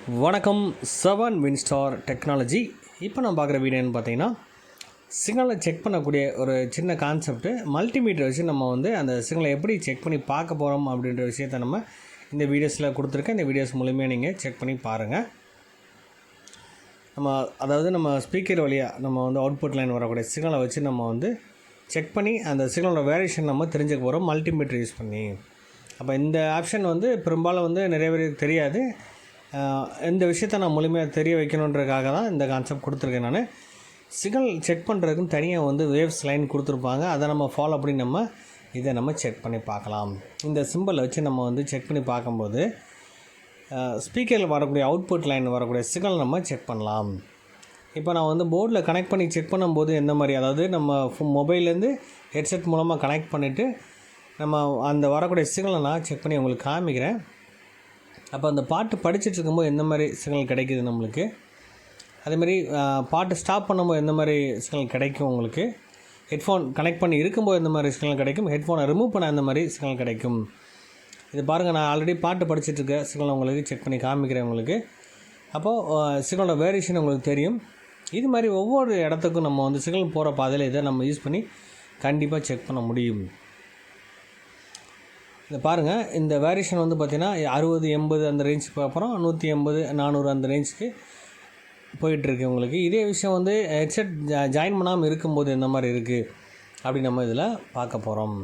வணக்கம். 7 Winstar technology. இப்போ நான் பார்க்குற வீடியோன்னு பார்த்தீங்கன்னா, சிக்னலை செக் பண்ணக்கூடிய ஒரு சின்ன கான்செப்ட்டு. மல்டிமீட்டர் வச்சு நம்ம அந்த சிக்னலை எப்படி செக் பண்ணி பார்க்க போகிறோம் அப்படின்ற விஷயத்தை நம்ம இந்த வீடியோஸில் கொடுத்துருக்கேன். இந்த வீடியோஸ் மூலியமாக நீங்கள் செக் பண்ணி பாருங்கள். நம்ம ஸ்பீக்கர் வழியாக நம்ம அவுட்புட் லைன் வரக்கூடிய சிக்னலை வச்சு நம்ம செக் பண்ணி அந்த சிக்னலோட வேரியேஷன் நம்ம தெரிஞ்சுக்க போகிறோம் மல்டிமீட்டர் யூஸ் பண்ணி. அப்போ இந்த ஆப்ஷன் பெரும்பாலும் நிறைய பேருக்கு தெரியாது. இந்த விஷயத்தை நான் முழுமையாக தெரிய வைக்கணுன்றதுக்காக தான் இந்த கான்செப்ட் கொடுத்துருக்கேன். நான் சிக்னல் செக் பண்ணுறதுக்குன்னு தனியாக வேவ்ஸ் லைன் கொடுத்துருப்பாங்க. அதை நம்ம ஃபாலோ பண்ணி இதை நம்ம செக் பண்ணி பார்க்கலாம். இந்த சிம்பிளை வச்சு நம்ம செக் பண்ணி பார்க்கும்போது ஸ்பீக்கரில் வரக்கூடிய அவுட்புட் லைன் வரக்கூடிய சிக்னல் நம்ம செக் பண்ணலாம். இப்போ நான் போர்டில் கனெக்ட் பண்ணி செக் பண்ணும்போது எந்த மாதிரி, அதாவது நம்ம மொபைல்லேருந்து ஹெட்செட் மூலமாக கனெக்ட் பண்ணிவிட்டு நம்ம அந்த வரக்கூடிய சிக்னலை நான் செக் பண்ணி உங்களுக்கு காமிக்கிறேன். அப்போ அந்த பாட்டு படிச்சுட்டு இருக்கும்போது எந்த மாதிரி சிக்னல் கிடைக்குது நம்மளுக்கு, அதேமாதிரி பாட்டு ஸ்டாப் பண்ணும்போது எந்த மாதிரி சிக்னல் கிடைக்கும் உங்களுக்கு, ஹெட்ஃபோன் கனெக்ட் பண்ணி இருக்கும்போது எந்த மாதிரி சிக்னல் கிடைக்கும், ஹெட்ஃபோனை ரிமூவ் பண்ண எந்த மாதிரி சிக்னல் கிடைக்கும். இது பாருங்கள், நான் ஆல்ரெடி பாட்டு படிச்சுட்ருக்கேன். சிக்னல் உங்களுக்கு செக் பண்ணி காமிக்கிறேன் உங்களுக்கு. அப்போது சிக்னலோட வேரியேஷன் உங்களுக்கு தெரியும். இது மாதிரி ஒவ்வொரு இடத்துக்கும் நம்ம சிக்னல் போகிற பாதையில் இதை நம்ம யூஸ் பண்ணி கண்டிப்பாக செக் பண்ண முடியும். இதை பாருங்கள், இந்த வேரியேஷன் பார்த்திங்கன்னா 60, 80 அந்த ரேஞ்சுக்கு அப்புறம் 180, 400 அந்த ரேஞ்சுக்கு போயிட்டுருக்கு உங்களுக்கு. இதே விஷயம் ஹெட்செட் ஜாயின் பண்ணாமல் இருக்கும்போது எந்த மாதிரி இருக்குது அப்படி நம்ம இதில் பார்க்க போகிறோம்.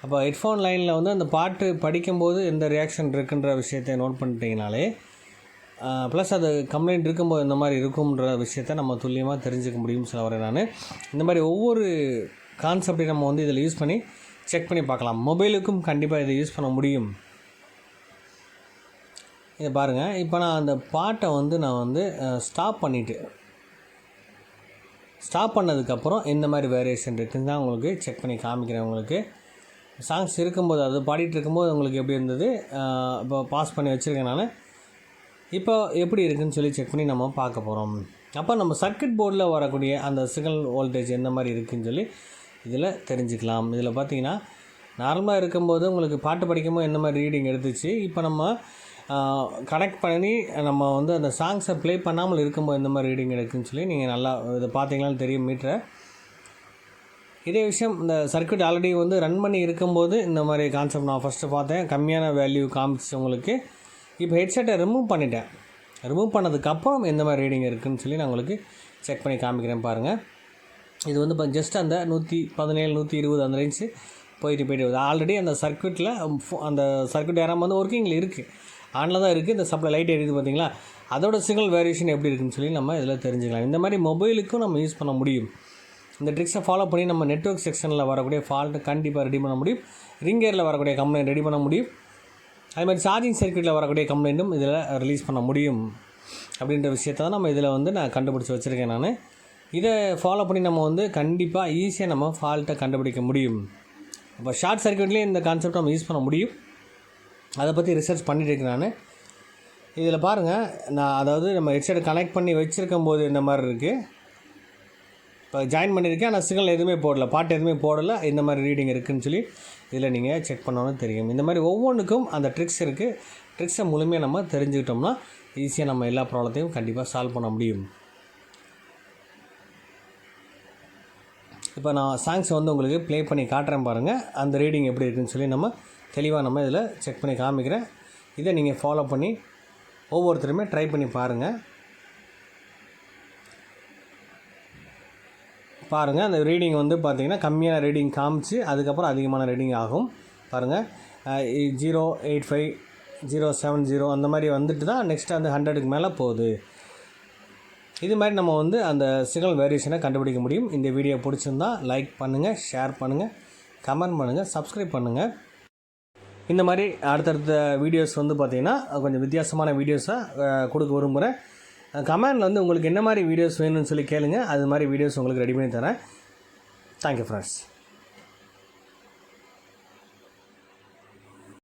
அப்போ ஹெட்ஃபோன் லைனில் அந்த பாட்டு படிக்கும்போது எந்த ரியாக்ஷன் இருக்குன்ற விஷயத்தை நோட் பண்ணிட்டீங்கனாலே, ப்ளஸ் அது கம்ப்ளைண்ட் இருக்கும்போது இந்த மாதிரி இருக்கும்ன்ற விஷயத்தை நம்ம துல்லியமாக தெரிஞ்சுக்க முடியும். சொல்ல வரேன் நான். இந்த மாதிரி ஒவ்வொரு கான்செப்டையும் நம்ம இதில் யூஸ் பண்ணி செக் பண்ணி பார்க்கலாம். மொபைலுக்கும் கண்டிப்பாக இதை யூஸ் பண்ண முடியும். இதை பாருங்கள், இப்போ நான் அந்த பாட்டை நான் ஸ்டாப் பண்ணிவிட்டு, ஸ்டாப் பண்ணதுக்கப்புறம் எந்த மாதிரி வேரியேஷன் இருக்குதுன்னு தான் உங்களுக்கு செக் பண்ணி காமிக்கிறேன். உங்களுக்கு சாங்ஸ் இருக்கும்போது, அது பாடிட்டு இருக்கும்போது உங்களுக்கு எப்படி இருந்தது, இப்போ பாஸ் பண்ணி வச்சுருக்கேன் நான். இப்போ எப்படி இருக்குதுன்னு சொல்லி செக் பண்ணி நம்ம பார்க்க போகிறோம். அப்போ நம்ம சர்க்யூட் போர்டில் வரக்கூடிய அந்த சிக்னல் வோல்டேஜ் எந்த மாதிரி இருக்குதுன்னு சொல்லி இதில் தெரிஞ்சுக்கலாம். இதில் பார்த்திங்கன்னா, நார்மலாக இருக்கும்போது உங்களுக்கு பாட்டு படிக்கும்போது எந்த மாதிரி ரீடிங் எடுத்துச்சு, இப்போ நம்ம கனெக்ட் பண்ணி நம்ம அந்த சாங்ஸை ப்ளே பண்ணாமல் இருக்கும்போது எந்த மாதிரி ரீடிங் எடுக்குதுன்னு சொல்லி நீங்கள் நல்லா இதை பார்த்தீங்களான்னு தெரியும் மீட்டரை. இதே விஷயம் இந்த சர்க்யூட் ஆல்ரெடி ரன் பண்ணி இருக்கும்போது இந்த மாதிரி கான்செப்ட் நான் ஃபஸ்ட்டு பார்த்தேன். கம்மியான வேல்யூ காமிச்சு உங்களுக்கு. இப்போ ஹெட்செட்டை ரிமூவ் பண்ணிட்டேன். ரிமூவ் பண்ணதுக்கப்புறம் எந்த மாதிரி ரீடிங் இருக்குதுன்னு சொல்லி நான் உங்களுக்கு செக் பண்ணி காமிக்கிறேன் பாருங்கள். இது இப்போ ஜஸ்ட் அந்த 117, 120 அந்த ரேஞ்சு போயிட்டு வருது. ஆல்ரெடி அந்த சர்க்யூட்டில் அந்த சர்க்யூட் யாராம ஒர்க்கிங்கில் இருக்குது, ஆனில் தான் இருக்குது. இந்த சப்ளை லைட் எரியுது பார்த்தீங்களா, அதோட சிக்னல் வேரியேஷன் எப்படி இருக்குதுன்னு சொல்லி நம்ம இதில் தெரிஞ்சுக்கலாம். இந்த மாதிரி மொபைலுக்கும் நம்ம யூஸ் பண்ண முடியும். இந்த ட்ரிக்ஸை ஃபாலோ பண்ணி நம்ம நெட்வொர்க் செக்ஷனில் வரக்கூடிய ஃபால்ட்டு கண்டிப்பாக ரெடி பண்ண முடியும். ரிங்கேரில் வரக்கூடிய கம்ப்ளைண்ட் ரெடி பண்ண முடியும். அதே மாதிரி சார்ஜிங் சர்க்யூட்டில் வரக்கூடிய கம்ப்ளைண்ட்டும் இதில் ரிலீஸ் பண்ண முடியும். அப்படின்ற விஷயத்தை தான் நம்ம இதில் நான் கண்டுபிடிச்சி வச்சுருக்கேன். நான் இதை ஃபாலோ பண்ணி நம்ம கண்டிப்பாக ஈஸியாக நம்ம ஃபால்ட்டை கண்டுபிடிக்க முடியும். இப்போ ஷார்ட் சர்க்யூட்லேயே இந்த கான்செப்ட் நம்ம யூஸ் பண்ண முடியும். அதை பற்றி ரிசர்ச் பண்ணிட்டு இருக்கேன் நான். இதில் பாருங்கள், அதாவது நம்ம ஹெட்செட் கனெக்ட் பண்ணி வச்சுருக்கும் போது இந்த மாதிரி இருக்குது. இப்போ ஜாயின் பண்ணியிருக்கேன், ஆனால் சிக்னல் எதுவுமே போடலை, பாட்டு எதுவுமே போடலை. இந்த மாதிரி ரீடிங் இருக்குதுன்னு சொல்லி இதில் நீங்கள் செக் பண்ணணும் தெரியும். இந்த மாதிரி ஒவ்வொன்றுக்கும் அந்த ட்ரிக்ஸ் இருக்குது. ட்ரிக்ஸை முழுமையாக நம்ம தெரிஞ்சுக்கிட்டோம்னா ஈஸியாக நம்ம எல்லா ப்ராப்ளத்தையும் கண்டிப்பாக சால்வ் பண்ண முடியும். இப்போ நான் சாங்ஸ் உங்களுக்கு ப்ளே பண்ணி காட்டுறேன் பாருங்கள், அந்த ரீடிங் எப்படி இருக்குதுன்னு சொல்லி நம்ம தெளிவாக இதில் செக் பண்ணி காமிக்கிறேன். இதை நீங்கள் ஃபாலோ பண்ணி ஒவ்வொருத்தருமே ட்ரை பண்ணி பாருங்கள். அந்த ரீடிங் பார்த்திங்கன்னா கம்மியான ரீடிங் காமிச்சு அதுக்கப்புறம் அதிகமான ரீடிங் ஆகும். பாருங்கள், 085, 070 அந்த மாதிரி வந்துட்டு தான் நெக்ஸ்ட்டு அந்த 100க்கு மேலே போகுது. இது மாதிரி நம்ம அந்த சிக்னல் வேரியேஷனை கண்டுபிடிக்க முடியும். இந்த வீடியோ பிடிச்சிருந்தா லைக் பண்ணுங்கள், ஷேர் பண்ணுங்கள், கமெண்ட் பண்ணுங்கள், சப்ஸ்கிரைப் பண்ணுங்கள். இந்த மாதிரி அடுத்தடுத்த வீடியோஸ் பார்த்திங்கன்னா கொஞ்சம் வித்தியாசமான வீடியோஸாக கொடுக்க விரும்புகிறேன். கமெண்டில் உங்களுக்கு என்ன மாதிரி வீடியோஸ் வேணும்னு சொல்லி கேளுங்க. அது மாதிரி வீடியோஸ் உங்களுக்கு ரெடி பண்ணி தரேன். Thank you friends.